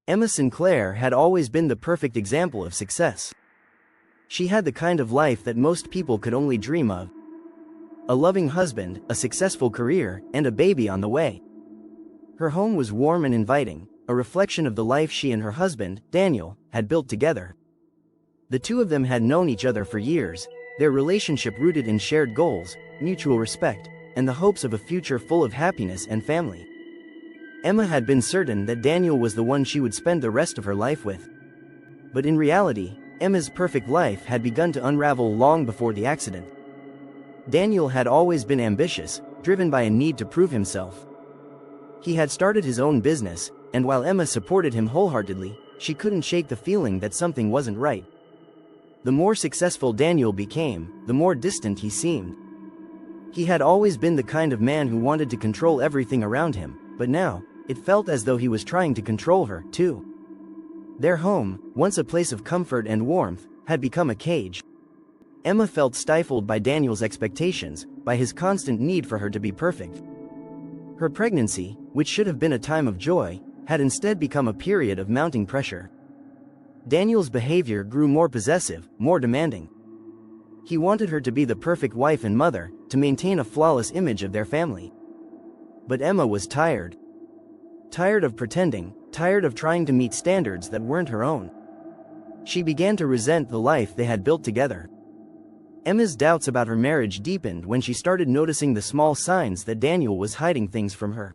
Emma Sinclair had always been the perfect example of success. She had the kind of life that most people could only dream of. A loving husband, a successful career, and a baby on the way. Her home was warm and inviting, a reflection of the life she and her husband, Daniel, had built together. The two of them had known each other for years, their relationship rooted in shared goals, mutual respect, and the hopes of a future full of happiness and family. Emma had been certain that Daniel was the one she would spend the rest of her life with. But in reality, Emma's perfect life had begun to unravel long before the accident. Daniel had always been ambitious, driven by a need to prove himself. He had started his own business, and while Emma supported him wholeheartedly, she couldn't shake the feeling that something wasn't right. The more successful Daniel became, the more distant he seemed. He had always been the kind of man who wanted to control everything around him, but now, it felt as though he was trying to control her, too. Their home, once a place of comfort and warmth, had become a cage. Emma felt stifled by Daniel's expectations, by his constant need for her to be perfect. Her pregnancy, which should have been a time of joy, had instead become a period of mounting pressure. Daniel's behavior grew more possessive, more demanding. He wanted her to be the perfect wife and mother, to maintain a flawless image of their family. But Emma was tired. Tired of pretending, tired of trying to meet standards that weren't her own. She began to resent the life they had built together. Emma's doubts about her marriage deepened when she started noticing the small signs that Daniel was hiding things from her.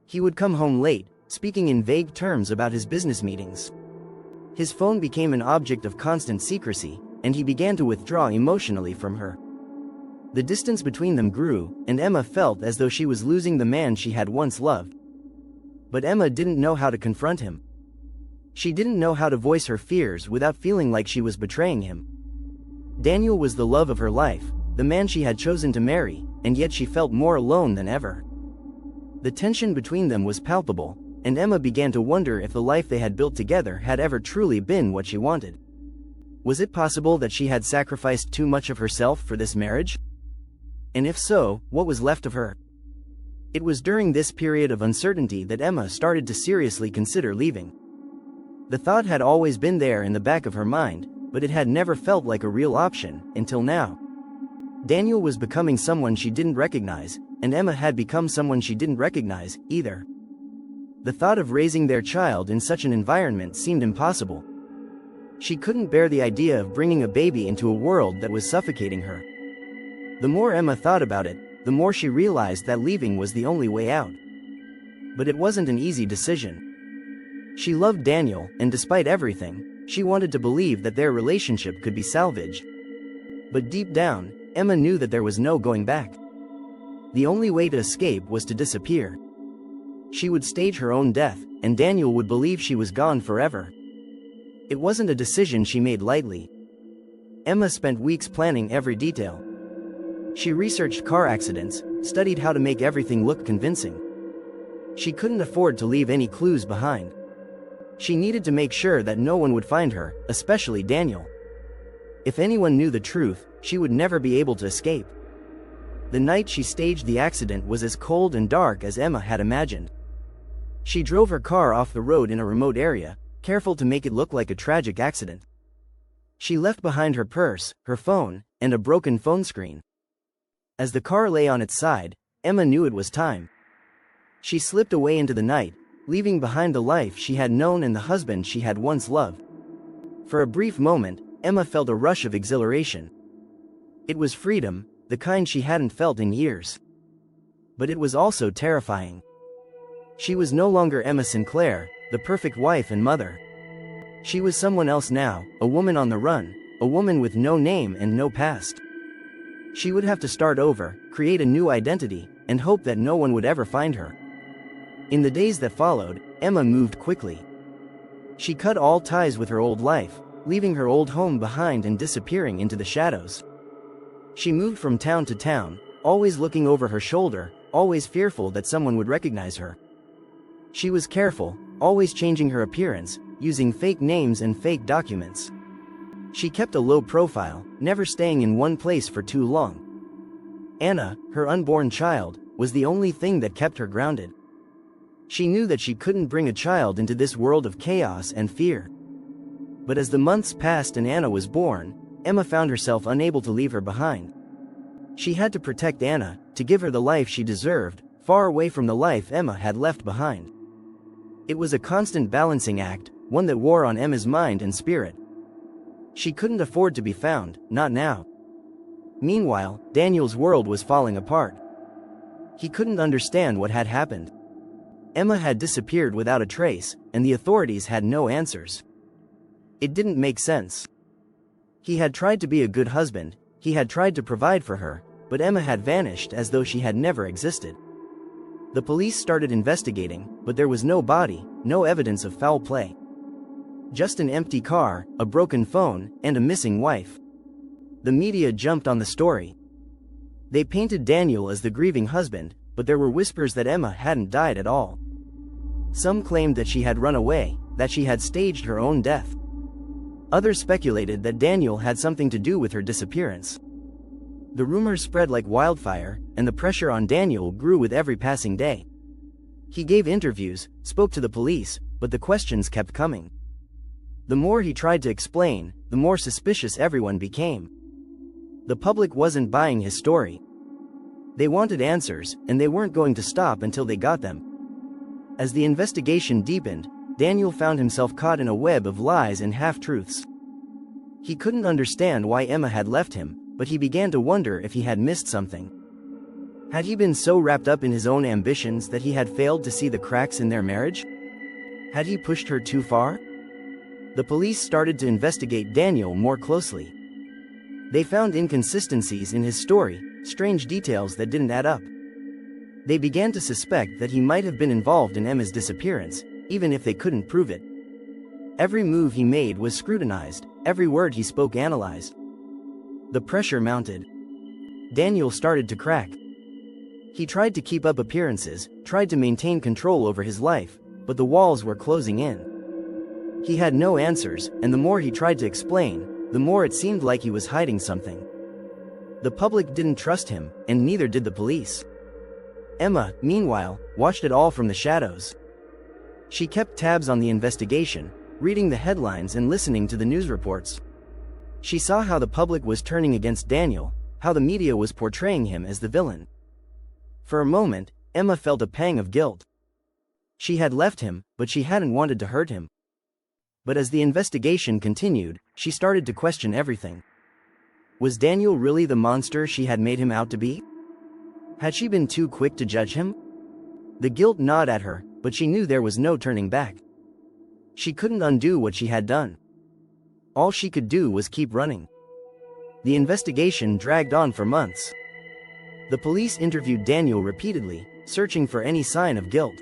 He would come home late, speaking in vague terms about his business meetings. His phone became an object of constant secrecy, and he began to withdraw emotionally from her. The distance between them grew, and Emma felt as though she was losing the man she had once loved. But Emma didn't know how to confront him. She didn't know how to voice her fears without feeling like she was betraying him. Daniel was the love of her life, the man she had chosen to marry, and yet she felt more alone than ever. The tension between them was palpable, and Emma began to wonder if the life they had built together had ever truly been what she wanted. Was it possible that she had sacrificed too much of herself for this marriage? And if so, what was left of her? It was during this period of uncertainty that Emma started to seriously consider leaving. The thought had always been there in the back of her mind, but it had never felt like a real option, until now. Daniel was becoming someone she didn't recognize, and Emma had become someone she didn't recognize, either. The thought of raising their child in such an environment seemed impossible. She couldn't bear the idea of bringing a baby into a world that was suffocating her. The more Emma thought about it, the more she realized that leaving was the only way out. But it wasn't an easy decision. She loved Daniel, and despite everything, she wanted to believe that their relationship could be salvaged. But deep down, Emma knew that there was no going back. The only way to escape was to disappear. She would stage her own death, and Daniel would believe she was gone forever. It wasn't a decision she made lightly. Emma spent weeks planning every detail. She researched car accidents, studied how to make everything look convincing. She couldn't afford to leave any clues behind. She needed to make sure that no one would find her, especially Daniel. If anyone knew the truth, she would never be able to escape. The night she staged the accident was as cold and dark as Emma had imagined. She drove her car off the road in a remote area, careful to make it look like a tragic accident. She left behind her purse, her phone, and a broken phone screen. As the car lay on its side, Emma knew it was time. She slipped away into the night, leaving behind the life she had known and the husband she had once loved. For a brief moment, Emma felt a rush of exhilaration. It was freedom, the kind she hadn't felt in years. But it was also terrifying. She was no longer Emma Sinclair, the perfect wife and mother. She was someone else now, a woman on the run, a woman with no name and no past. She would have to start over, create a new identity, and hope that no one would ever find her. In the days that followed, Emma moved quickly. She cut all ties with her old life, leaving her old home behind and disappearing into the shadows. She moved from town to town, always looking over her shoulder, always fearful that someone would recognize her. She was careful, always changing her appearance, using fake names and fake documents. She kept a low profile, never staying in one place for too long. Anna, her unborn child, was the only thing that kept her grounded. She knew that she couldn't bring a child into this world of chaos and fear. But as the months passed and Anna was born, Emma found herself unable to leave her behind. She had to protect Anna, to give her the life she deserved, far away from the life Emma had left behind. It was a constant balancing act, one that wore on Emma's mind and spirit. She couldn't afford to be found, not now. Meanwhile, Daniel's world was falling apart. He couldn't understand what had happened. Emma had disappeared without a trace, and the authorities had no answers. It didn't make sense. He had tried to be a good husband, he had tried to provide for her, but Emma had vanished as though she had never existed. The police started investigating, but there was no body, no evidence of foul play. Just an empty car, a broken phone, and a missing wife. The media jumped on the story. They painted Daniel as the grieving husband, but there were whispers that Emma hadn't died at all. Some claimed that she had run away, that she had staged her own death. Others speculated that Daniel had something to do with her disappearance. The rumors spread like wildfire, and the pressure on Daniel grew with every passing day. He gave interviews, spoke to the police, but the questions kept coming. The more he tried to explain, the more suspicious everyone became. The public wasn't buying his story. They wanted answers, and they weren't going to stop until they got them. As the investigation deepened, Daniel found himself caught in a web of lies and half-truths. He couldn't understand why Emma had left him, but he began to wonder if he had missed something. Had he been so wrapped up in his own ambitions that he had failed to see the cracks in their marriage? Had he pushed her too far? The police started to investigate Daniel more closely. They found inconsistencies in his story, strange details that didn't add up. They began to suspect that he might have been involved in Emma's disappearance, even if they couldn't prove it. Every move he made was scrutinized, every word he spoke analyzed. The pressure mounted. Daniel started to crack. He tried to keep up appearances, tried to maintain control over his life, but the walls were closing in. He had no answers, and the more he tried to explain, the more it seemed like he was hiding something. The public didn't trust him, and neither did the police. Emma, meanwhile, watched it all from the shadows. She kept tabs on the investigation, reading the headlines and listening to the news reports. She saw how the public was turning against Daniel, how the media was portraying him as the villain. For a moment, Emma felt a pang of guilt. She had left him, but she hadn't wanted to hurt him. But as the investigation continued, she started to question everything. Was Daniel really the monster she had made him out to be? Had she been too quick to judge him? The guilt gnawed at her, but she knew there was no turning back. She couldn't undo what she had done. All she could do was keep running. The investigation dragged on for months. The police interviewed Daniel repeatedly, searching for any sign of guilt.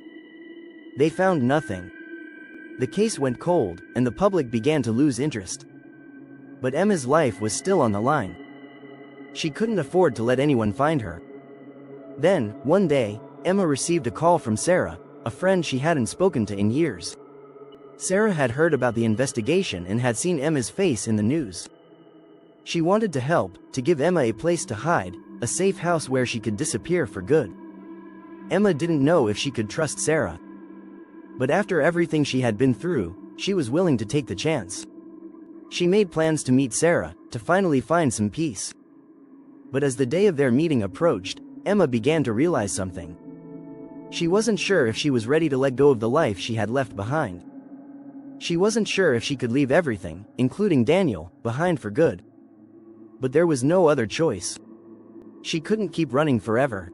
They found nothing. The case went cold, and the public began to lose interest. But Emma's life was still on the line. She couldn't afford to let anyone find her. Then, one day, Emma received a call from Sarah, a friend she hadn't spoken to in years. Sarah had heard about the investigation and had seen Emma's face in the news. She wanted to help, to give Emma a place to hide, a safe house where she could disappear for good. Emma didn't know if she could trust Sarah. But after everything she had been through, she was willing to take the chance. She made plans to meet Sarah, to finally find some peace. But as the day of their meeting approached, Emma began to realize something. She wasn't sure if she was ready to let go of the life she had left behind. She wasn't sure if she could leave everything, including Daniel, behind for good. But there was no other choice. She couldn't keep running forever.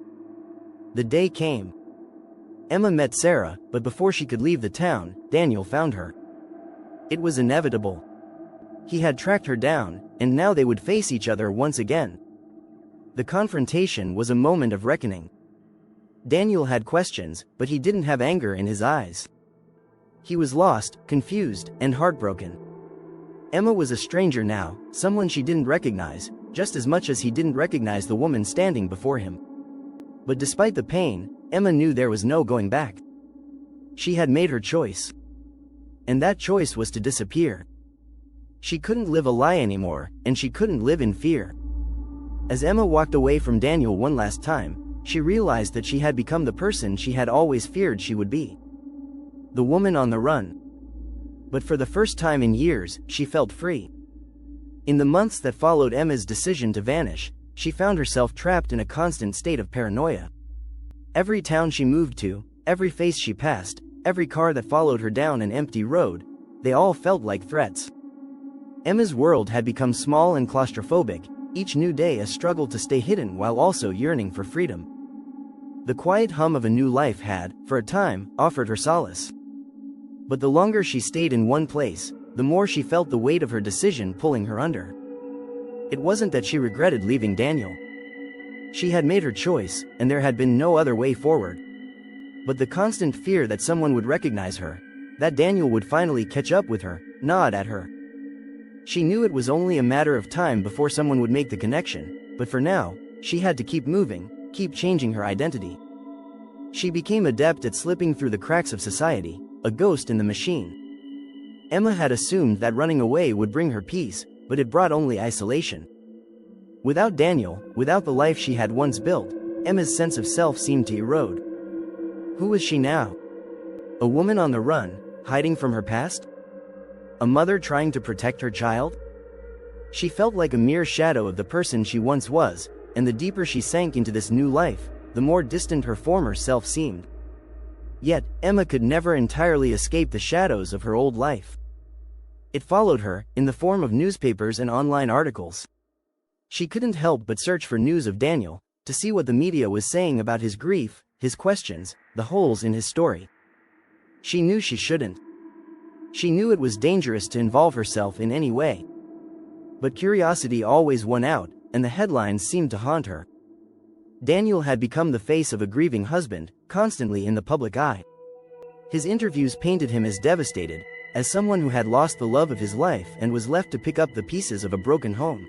The day came. Emma met Sarah, but before she could leave the town, Daniel found her. It was inevitable. He had tracked her down, and now they would face each other once again. The confrontation was a moment of reckoning. Daniel had questions, but he didn't have anger in his eyes. He was lost, confused, and heartbroken. Emma was a stranger now, someone she didn't recognize, just as much as he didn't recognize the woman standing before him. But despite the pain, Emma knew there was no going back. She had made her choice. And that choice was to disappear. She couldn't live a lie anymore, and she couldn't live in fear. As Emma walked away from Daniel one last time, she realized that she had become the person she had always feared she would be. the woman on the run. But for the first time in years, she felt free. In the months that followed Emma's decision to vanish, she found herself trapped in a constant state of paranoia. Every town she moved to, every face she passed, every car that followed her down an empty road, they all felt like threats. Emma's world had become small and claustrophobic, each new day a struggle to stay hidden while also yearning for freedom. The quiet hum of a new life had, for a time, offered her solace. But the longer she stayed in one place, the more she felt the weight of her decision pulling her under. It wasn't that she regretted leaving Daniel. She had made her choice, and there had been no other way forward. But the constant fear that someone would recognize her, that Daniel would finally catch up with her, gnawed at her. She knew it was only a matter of time before someone would make the connection, but for now, she had to keep moving, keep changing her identity. She became adept at slipping through the cracks of society, a ghost in the machine. Emma had assumed that running away would bring her peace, but it brought only isolation. Without Daniel, without the life she had once built, Emma's sense of self seemed to erode. Who was she now? A woman on the run, hiding from her past? A mother trying to protect her child? She felt like a mere shadow of the person she once was, and the deeper she sank into this new life, the more distant her former self seemed. Yet, Emma could never entirely escape the shadows of her old life. It followed her, in the form of newspapers and online articles. She couldn't help but search for news of Daniel, to see what the media was saying about his grief, his questions, the holes in his story. She knew she shouldn't. She knew it was dangerous to involve herself in any way. But curiosity always won out, and the headlines seemed to haunt her. Daniel had become the face of a grieving husband, constantly in the public eye. His interviews painted him as devastated, as someone who had lost the love of his life and was left to pick up the pieces of a broken home.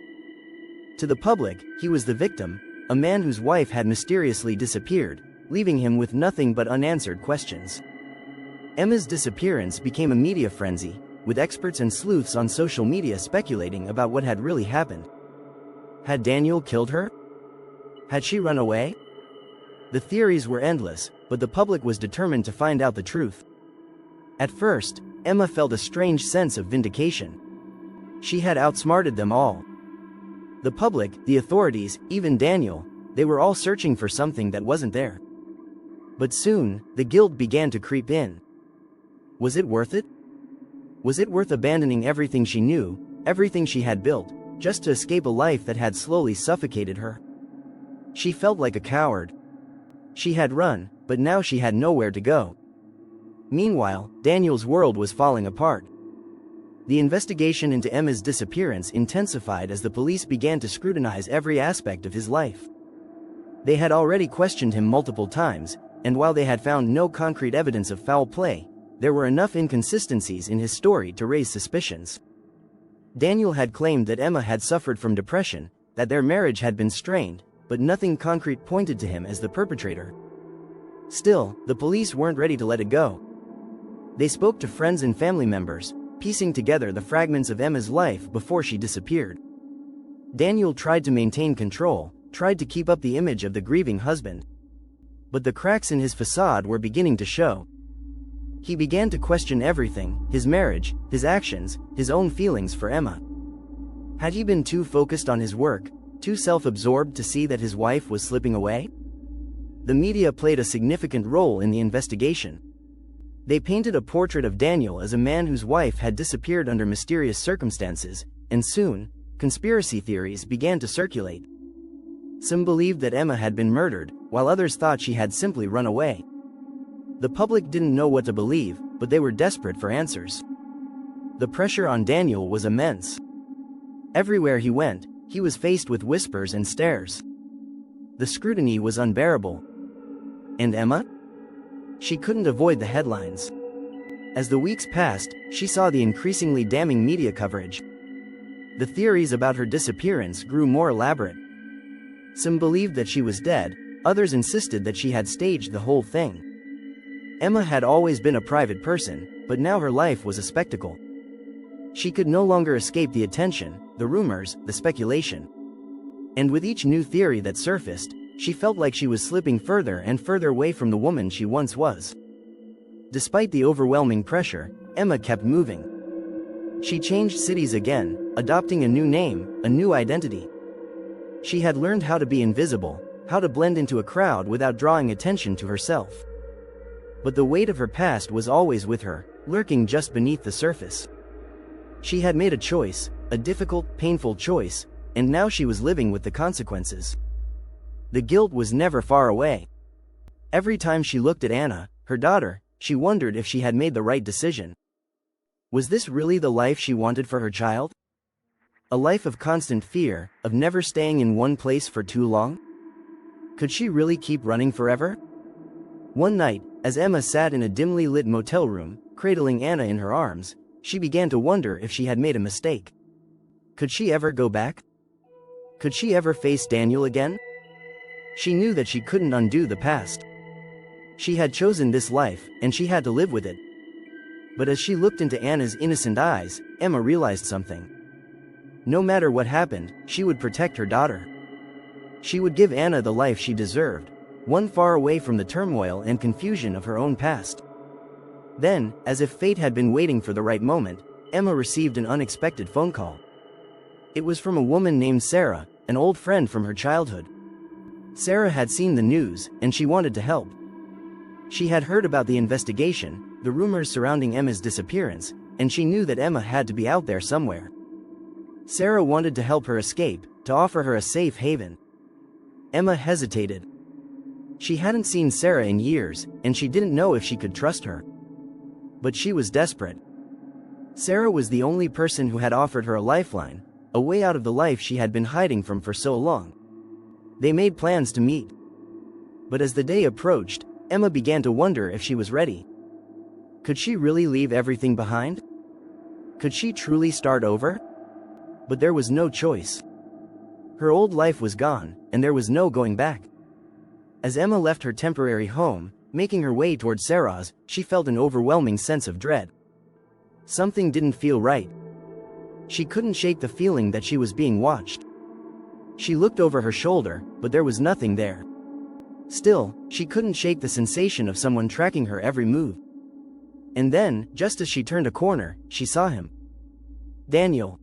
To the public, he was the victim, a man whose wife had mysteriously disappeared, leaving him with nothing but unanswered questions. Emma's disappearance became a media frenzy, with experts and sleuths on social media speculating about what had really happened. Had Daniel killed her? Had she run away? The theories were endless, but the public was determined to find out the truth. At first, Emma felt a strange sense of vindication. She had outsmarted them all. The public, the authorities, even Daniel, they were all searching for something that wasn't there. But soon, the guilt began to creep in. Was it worth it? Was it worth abandoning everything she knew, everything she had built, just to escape a life that had slowly suffocated her? She felt like a coward. She had run, but now she had nowhere to go. Meanwhile, Daniel's world was falling apart. The investigation into Emma's disappearance intensified as the police began to scrutinize every aspect of his life. They had already questioned him multiple times, and while they had found no concrete evidence of foul play, there were enough inconsistencies in his story to raise suspicions. Daniel had claimed that Emma had suffered from depression, that their marriage had been strained, but nothing concrete pointed to him as the perpetrator. Still, the police weren't ready to let it go. They spoke to friends and family members, piecing together the fragments of Emma's life before she disappeared. Daniel tried to maintain control, tried to keep up the image of the grieving husband. But the cracks in his facade were beginning to show. He began to question everything, his marriage, his actions, his own feelings for Emma. Had he been too focused on his work, too self-absorbed to see that his wife was slipping away? The media played a significant role in the investigation. They painted a portrait of Daniel as a man whose wife had disappeared under mysterious circumstances, and soon, conspiracy theories began to circulate. Some believed that Emma had been murdered, while others thought she had simply run away. The public didn't know what to believe, but they were desperate for answers. The pressure on Daniel was immense. Everywhere he went, he was faced with whispers and stares. The scrutiny was unbearable. And Emma? She couldn't avoid the headlines. As the weeks passed, she saw the increasingly damning media coverage. The theories about her disappearance grew more elaborate. Some believed that she was dead, others insisted that she had staged the whole thing. Emma had always been a private person, but now her life was a spectacle. She could no longer escape the attention, the rumors, the speculation. And with each new theory that surfaced, she felt like she was slipping further and further away from the woman she once was. Despite the overwhelming pressure, Emma kept moving. She changed cities again, adopting a new name, a new identity. She had learned how to be invisible, how to blend into a crowd without drawing attention to herself. But the weight of her past was always with her, lurking just beneath the surface. She had made a choice, a difficult, painful choice, and now she was living with the consequences. The guilt was never far away. Every time she looked at Anna, her daughter, she wondered if she had made the right decision. Was this really the life she wanted for her child? A life of constant fear, of never staying in one place for too long? Could she really keep running forever? One night, as Emma sat in a dimly lit motel room, cradling Anna in her arms, she began to wonder if she had made a mistake. Could she ever go back? Could she ever face Daniel again? She knew that she couldn't undo the past. She had chosen this life, and she had to live with it. But as she looked into Anna's innocent eyes, Emma realized something. No matter what happened, she would protect her daughter. She would give Anna the life she deserved, one far away from the turmoil and confusion of her own past. Then, as if fate had been waiting for the right moment, Emma received an unexpected phone call. It was from a woman named Sarah, an old friend from her childhood. Sarah had seen the news, and she wanted to help. She had heard about the investigation, the rumors surrounding Emma's disappearance, and she knew that Emma had to be out there somewhere. Sarah wanted to help her escape, to offer her a safe haven. Emma hesitated. She hadn't seen Sarah in years, and she didn't know if she could trust her. But she was desperate. Sarah was the only person who had offered her a lifeline, a way out of the life she had been hiding from for so long. They made plans to meet. But as the day approached, Emma began to wonder if she was ready. Could she really leave everything behind? Could she truly start over? But there was no choice. Her old life was gone, and there was no going back. As Emma left her temporary home, making her way toward Sarah's, she felt an overwhelming sense of dread. Something didn't feel right. She couldn't shake the feeling that she was being watched. She looked over her shoulder, but there was nothing there. Still, she couldn't shake the sensation of someone tracking her every move. And then, just as she turned a corner, she saw him. Daniel.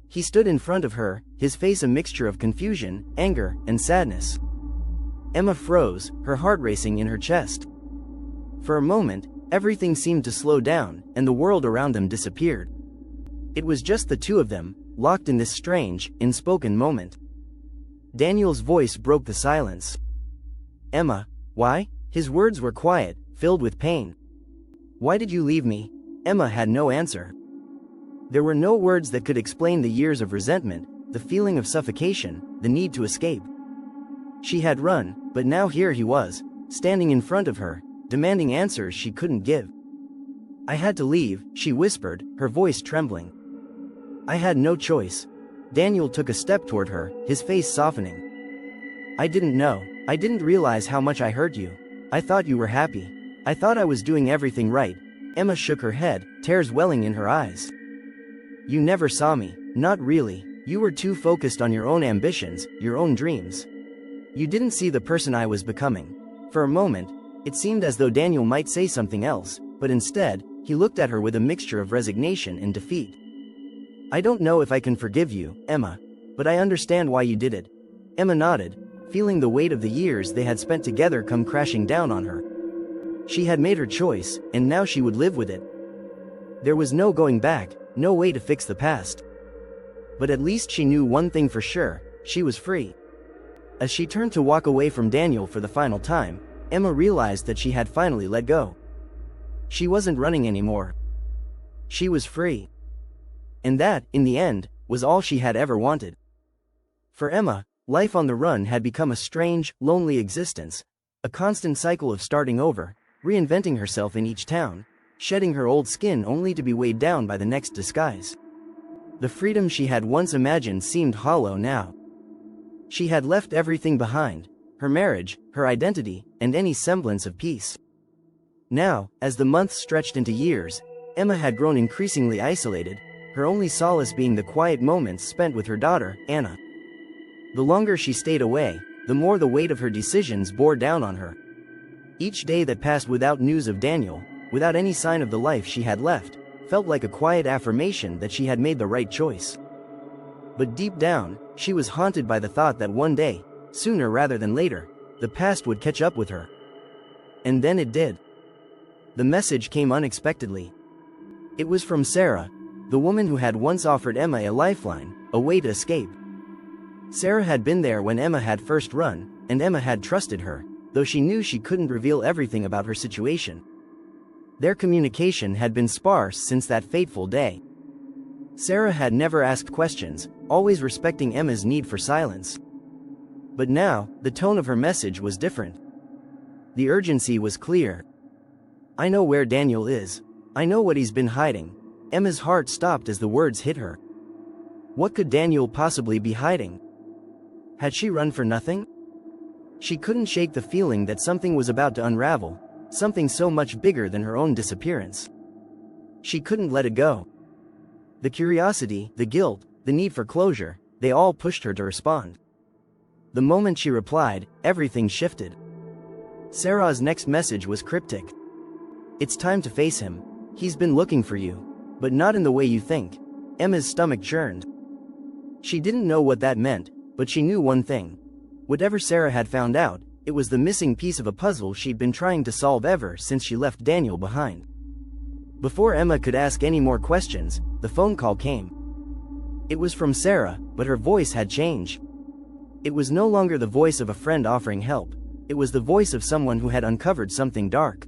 He stood in front of her, his face a mixture of confusion, anger, and sadness. Emma froze, her heart racing in her chest. For a moment, everything seemed to slow down, and the world around them disappeared. It was just the two of them, locked in this strange, unspoken moment. Daniel's voice broke the silence. Emma, why? His words were quiet, filled with pain. Why did you leave me? Emma had no answer. There were no words that could explain the years of resentment, the feeling of suffocation, the need to escape. She had run, but now here he was, standing in front of her, demanding answers she couldn't give. I had to leave, she whispered, her voice trembling. I had no choice. Daniel took a step toward her, his face softening. I didn't know. I didn't realize how much I hurt you. I thought you were happy. I thought I was doing everything right. Emma shook her head, tears welling in her eyes. You never saw me. Not really. You were too focused on your own ambitions, your own dreams. You didn't see the person I was becoming. For a moment, it seemed as though Daniel might say something else, but instead, he looked at her with a mixture of resignation and defeat. I don't know if I can forgive you, Emma, but I understand why you did it. Emma nodded, feeling the weight of the years they had spent together come crashing down on her. She had made her choice, and now she would live with it. There was no going back, no way to fix the past. But at least she knew one thing for sure, she was free. As she turned to walk away from Daniel for the final time, Emma realized that she had finally let go. She wasn't running anymore. She was free. And that, in the end, was all she had ever wanted. For Emma, life on the run had become a strange, lonely existence, a constant cycle of starting over, reinventing herself in each town, shedding her old skin only to be weighed down by the next disguise. The freedom she had once imagined seemed hollow now. She had left everything behind, her marriage, her identity, and any semblance of peace. Now, as the months stretched into years, Emma had grown increasingly isolated, her only solace being the quiet moments spent with her daughter, Anna. The longer she stayed away, the more the weight of her decisions bore down on her. Each day that passed without news of Daniel, without any sign of the life she had left, felt like a quiet affirmation that she had made the right choice. But deep down, she was haunted by the thought that one day, sooner rather than later, the past would catch up with her. And then it did. The message came unexpectedly. It was from Sarah, the woman who had once offered Emma a lifeline, a way to escape. Sarah had been there when Emma had first run, and Emma had trusted her, though she knew she couldn't reveal everything about her situation. Their communication had been sparse since that fateful day. Sarah had never asked questions, always respecting Emma's need for silence. But now, the tone of her message was different. The urgency was clear. "I know where Daniel is. I know what he's been hiding." Emma's heart stopped as the words hit her. What could Daniel possibly be hiding? Had she run for nothing? She couldn't shake the feeling that something was about to unravel, something so much bigger than her own disappearance. She couldn't let it go. The curiosity, the guilt, the need for closure, they all pushed her to respond. The moment she replied, everything shifted. Sarah's next message was cryptic. "It's time to face him. He's been looking for you. But not in the way you think." Emma's stomach churned. She didn't know what that meant, but she knew one thing. Whatever Sarah had found out, it was the missing piece of a puzzle she'd been trying to solve ever since she left Daniel behind. Before Emma could ask any more questions, the phone call came. It was from Sarah, but her voice had changed. It was no longer the voice of a friend offering help. It was the voice of someone who had uncovered something dark.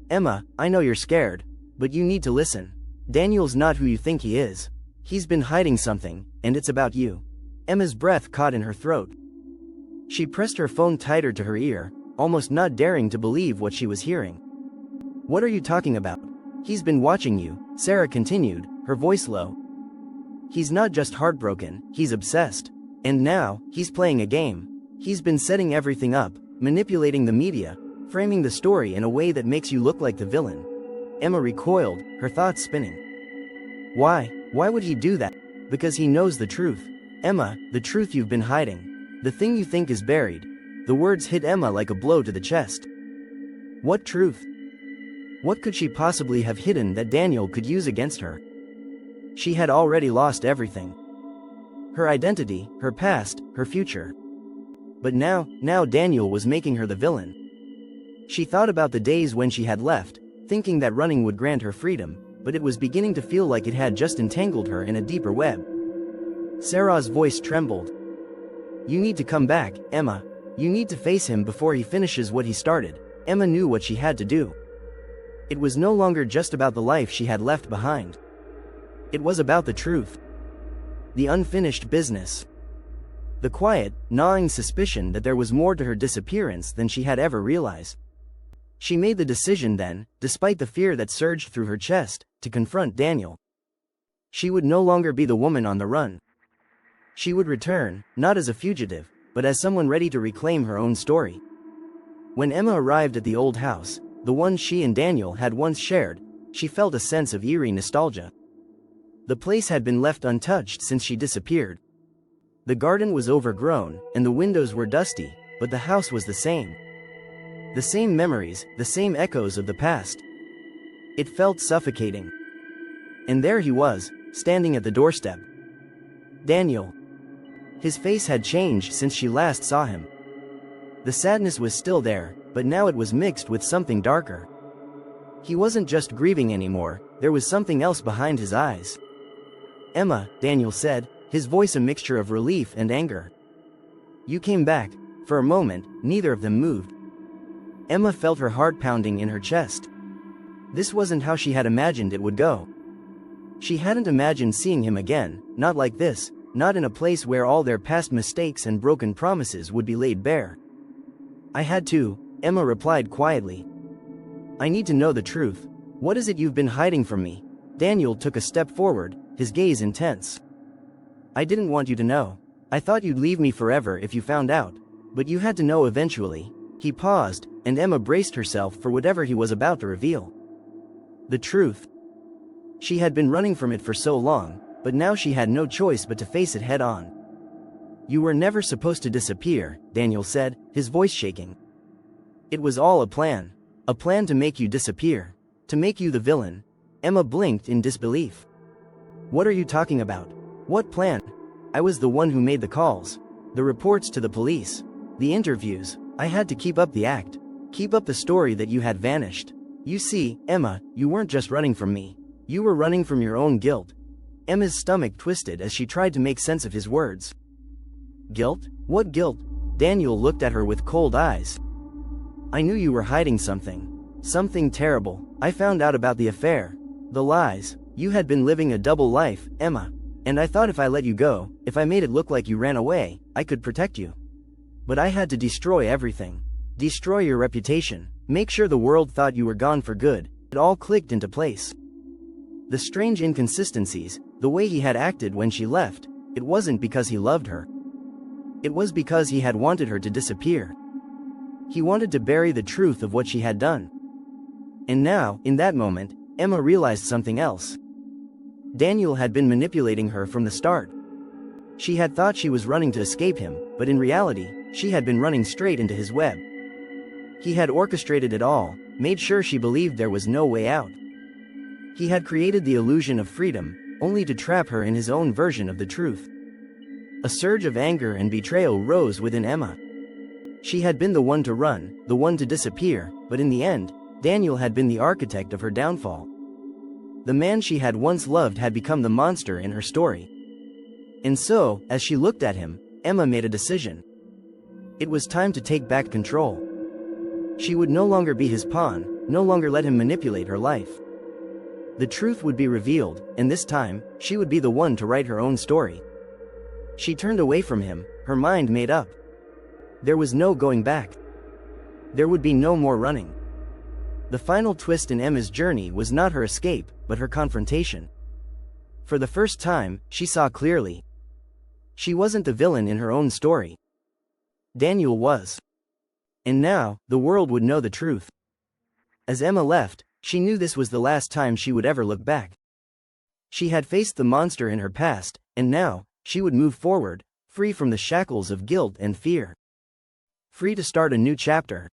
"Emma, I know you're scared, but you need to listen. Daniel's not who you think he is. He's been hiding something, and it's about you." Emma's breath caught in her throat. She pressed her phone tighter to her ear, almost not daring to believe what she was hearing. "What are you talking about? He's been watching you," Sarah continued, her voice low. "He's not just heartbroken, he's obsessed. And now, he's playing a game. He's been setting everything up, manipulating the media, framing the story in a way that makes you look like the villain." Emma recoiled, her thoughts spinning. Why? Why would he do that? Because he knows the truth. Emma, the truth you've been hiding. The thing you think is buried. The words hit Emma like a blow to the chest. What truth? What could she possibly have hidden that Daniel could use against her? She had already lost everything. Her identity, her past, her future. But now Daniel was making her the villain. She thought about the days when she had left, thinking that running would grant her freedom, but it was beginning to feel like it had just entangled her in a deeper web. Sarah's voice trembled. "You need to come back, Emma. You need to face him before he finishes what he started." Emma knew what she had to do. It was no longer just about the life she had left behind. It was about the truth. The unfinished business. The quiet, gnawing suspicion that there was more to her disappearance than she had ever realized. She made the decision then, despite the fear that surged through her chest, to confront Daniel. She would no longer be the woman on the run. She would return, not as a fugitive, but as someone ready to reclaim her own story. When Emma arrived at the old house, the one she and Daniel had once shared, she felt a sense of eerie nostalgia. The place had been left untouched since she disappeared. The garden was overgrown, and the windows were dusty, but the house was the same. The same memories, the same echoes of the past. It felt suffocating. And there he was, standing at the doorstep. Daniel. His face had changed since she last saw him. The sadness was still there, but now it was mixed with something darker. He wasn't just grieving anymore, there was something else behind his eyes. "Emma," Daniel said, his voice a mixture of relief and anger. "You came back." For a moment, neither of them moved. Emma felt her heart pounding in her chest. This wasn't how she had imagined it would go. She hadn't imagined seeing him again, not like this, not in a place where all their past mistakes and broken promises would be laid bare. "I had to," Emma replied quietly. "I need to know the truth. What is it you've been hiding from me?" Daniel took a step forward, his gaze intense. "I didn't want you to know. I thought you'd leave me forever if you found out. But you had to know eventually." He paused, and Emma braced herself for whatever he was about to reveal. The truth. She had been running from it for so long, but now she had no choice but to face it head-on. "You were never supposed to disappear," Daniel said, his voice shaking. "It was all a plan. A plan to make you disappear." To make you the villain? Emma blinked in disbelief. What are you talking about? What plan? I was the one who made the calls, the reports to the police, the interviews. I had to keep up the act. Keep up the story that you had vanished. You see, Emma, you weren't just running from me. You were running from your own guilt. Emma's stomach twisted as she tried to make sense of his words. Guilt? What guilt? Daniel looked at her with cold eyes. I knew you were hiding something. Something terrible. I found out about the affair. The lies. You had been living a double life, Emma. And I thought if I let you go, if I made it look like you ran away, I could protect you. But I had to destroy everything. Destroy your reputation. Make sure the world thought you were gone for good. It all clicked into place. The strange inconsistencies, the way he had acted when she left, it wasn't because he loved her. It was because he had wanted her to disappear. He wanted to bury the truth of what she had done. And now, in that moment, Emma realized something else. Daniel had been manipulating her from the start. She had thought she was running to escape him, but in reality, she had been running straight into his web. He had orchestrated it all, made sure she believed there was no way out. He had created the illusion of freedom, only to trap her in his own version of the truth. A surge of anger and betrayal rose within Emma. She had been the one to run, the one to disappear, but in the end, Daniel had been the architect of her downfall. The man she had once loved had become the monster in her story. And so, as she looked at him, Emma made a decision. It was time to take back control. She would no longer be his pawn, no longer let him manipulate her life. The truth would be revealed, and this time, she would be the one to write her own story. She turned away from him, her mind made up. There was no going back. There would be no more running. The final twist in Emma's journey was not her escape, but her confrontation. For the first time, she saw clearly. She wasn't the villain in her own story. Daniel was. And now, the world would know the truth. As Emma left, she knew this was the last time she would ever look back. She had faced the monster in her past, and now, she would move forward, free from the shackles of guilt and fear. Free to start a new chapter.